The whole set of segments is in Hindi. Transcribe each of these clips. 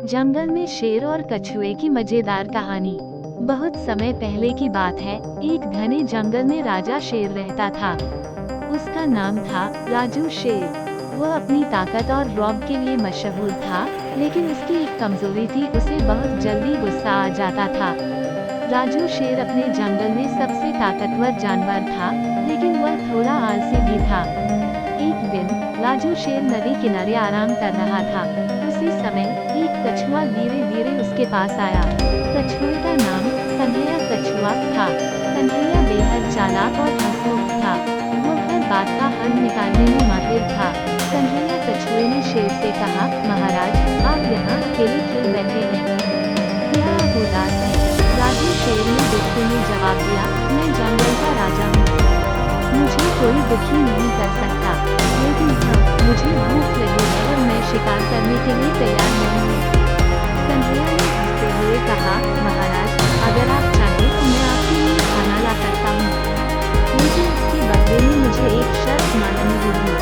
जंगल में शेर और कछुए की मजेदार कहानी। बहुत समय पहले की बात है। एक घने जंगल में राजा शेर रहता था। उसका नाम था राजू शेर। वह अपनी ताकत और रौब के लिए मशहूर था, लेकिन उसकी एक कमजोरी थी, उसे बहुत जल्दी गुस्सा आ जाता था। राजू शेर अपने जंगल में सबसे ताकतवर जानवर था, लेकिन वह थोड़ा आलसी भी था। एक दिन राजू शेर नदी किनारे आराम कर रहा था। उसी समय एक कछुआ धीरे धीरे उसके पास आया। कछुए का नाम कन्हैया कछुआ था। कन्हैया बेहद चालाक और हंसमुख था। वो हर बात का हल निकालने में माहिर था। कन्हैया कछुए ने शेर से कहा, महाराज, आप यहाँ अकेले क्यों बैठे हैं? क्या आप उदास हैं? राजू शेर ने गुस्से में जवाब दिया, मैं जंगल का राजा हूँ। मुझे कोई दुखी नहीं कर सकता, लेकिन हाँ, मुझे भूख लगी है और मैं शिकार करने के लिए तैयार नहीं हूँ। कन्हैया ने हंसते हुए कहा, महाराज, अगर आप चाहें तो मैं आपके लिए खाना ला सकता हूँ, लेकिन इसके बदले में मुझे एक शर्त माननी होगी।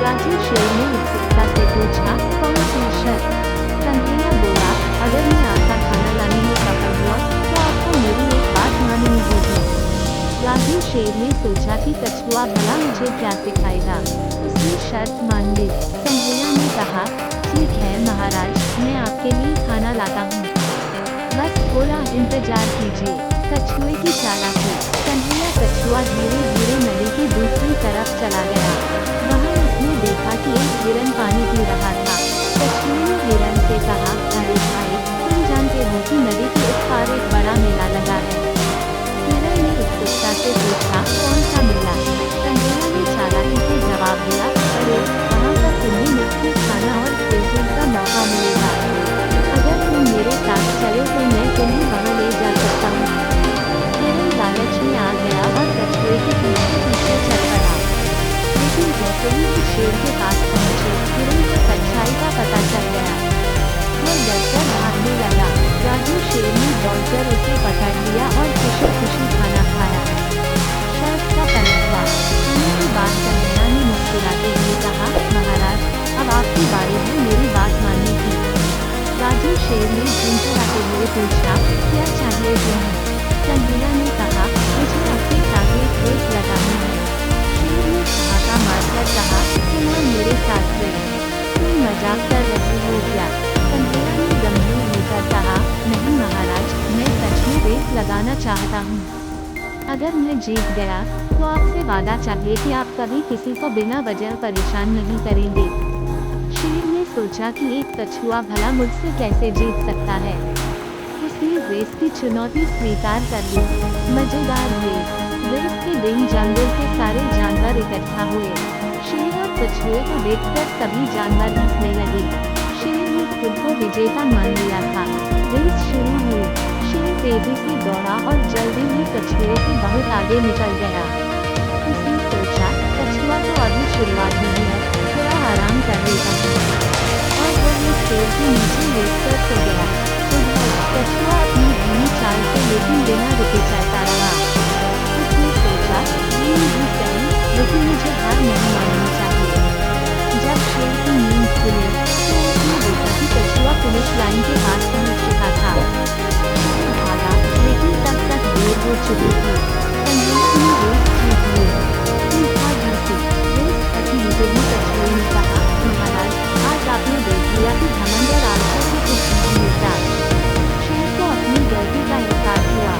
राजू शेर ने उत्सुकता से पूछा, कौन सी शर्त? कन्हैया बोला, अगर मैं आपका खाना लाने में सफल हुआ तो आपको मेरी एक बात माननी होगी। राजू शेर ने सोचा कि कछुआ भला मुझे क्या सिखाएगा। उसने शर्त मान ली। कन्हैया ने कहा, ठीक है महाराज, मैं आपके लिए खाना लाता हूँ, बस थोड़ा इंतजार कीजिए। कछुए की चालाकी। कन्हैया कछुआ धीरे धीरे नदी की दूसरी तरफ चला गया। वहाँ उसने देखा कि एक हिरन पानी पी रहा था। कछुए ने हिरन से कहा, अरे भाई, तुम जानते हो कि नदी के उस पार एक बड़ा मेला लगा है? हिरन ने उत्सुकता से पूछा, कौन सा मेला? कन्हैया ने चालाकी से जवाब दिया, अरे, वहाँ पर तुम्हें मुफ्त खाना और खेलकूद का मौका मिलेगा। अगर तुम मेरे साथ चले तो मैं तुम्हें वहाँ ले जा सकता हूँ। हिरन लालच में आ गया और कछुए के पीछे पीछे चल पड़ा। लेकिन जैसे ही वो शेर के पास पहुँचे, हिरन को सच्चाई का पता चल गया। वह डरकर भागने लगा। राजू शेर ने दौड़कर उसे पकड़ लिया और खुशी खुशी खाना खाया। शर्त का पलटवार। खाने के बाद कन्हैया ने मुस्कुराते हुए कहा, महाराज, अब आपकी बारी है मेरी बात मानने की। राजू शेर ने झुंझुलाते हुए पूछा, क्या चाहिए तुम्हें? कन्हैया ने कहा, मुझे आपके साथ एक रेस लगानी है। शेर ने ठहाका मारकर कहा, तुम और मेरे साथ रेस? तुम मजाक कर रहे हो क्या? कन्हैया ने गंभीर होकर कहा, नहीं महाराज, मैं सच में रेस लगाना चाहता हूँ। अगर मैं जीत गया तो आपसे वादा चाहिए कि आप कभी किसी को बिना वजह परेशान नहीं करेंगे। शेर ने सोचा कि एक कछुआ भला मुझसे कैसे जीत सकता है। उसने रेस की चुनौती स्वीकार कर ली। मजेदार रेस के दिन जंगल के सारे जानवर इकट्ठा हुए। शेर और कछुए को देखकर सभी जानवर हंसने लगे। शेर ने खुद को विजेता मान लिया था। रेस शुरू हुई। शेर तेजी से दौड़ा और जल्दी ही कछुए से बहुत आगे निकल गया। उसने सोचा, कछुआ तो अभी शुरुआत हुई है, थोड़ा आराम कर लेता हूँ। और वह शेर के नीचे लेटकर सो गया। उधर कछुआ अपनी धीमी चाल से लेकिन बिना रुके चलता रहा। उसने सोचा, ये भी सही, लेकिन मुझे हार नहीं माननी चाहिए। जब शेर की नींद खुली तो उसने देखा कि कछुआ फिनिश लाइन के पास पहुंच चुका था। शेर भागा, लेकिन तब तक देर हो चुकी थी। कन्हैया ने रेस जीत ली। तीखा घसी। रेस खत्म होते ही कछुए ने कहा, महाराज, आज आपने देख लिया कि घमंड और आलस्य से कुछ नहीं मिलता। शेर को अपनी गलती का एहसास हुआ।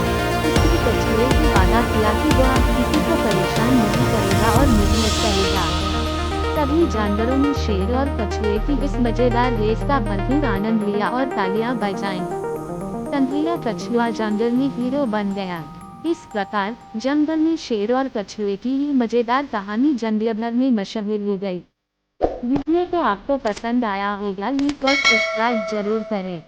उसने कछुए से वादा किया कि वो अब किसी को परेशान नहीं करेगा और मेहनत करेगा। सभी जानवरों ने शेर और कछुए की इस मजेदार रेस का भरपूर आनंद लिया और तालियां बजाईं। कन्हैया कछुआ जंगल में हीरो बन गया। इस प्रकार जंगल में शेर और कछुए की ये मजेदार कहानी जंगल भर में मशहूर हो गई। वीडियो तो आपको पसंद आया होगा, लाइक और सब्सक्राइब जरूर करें।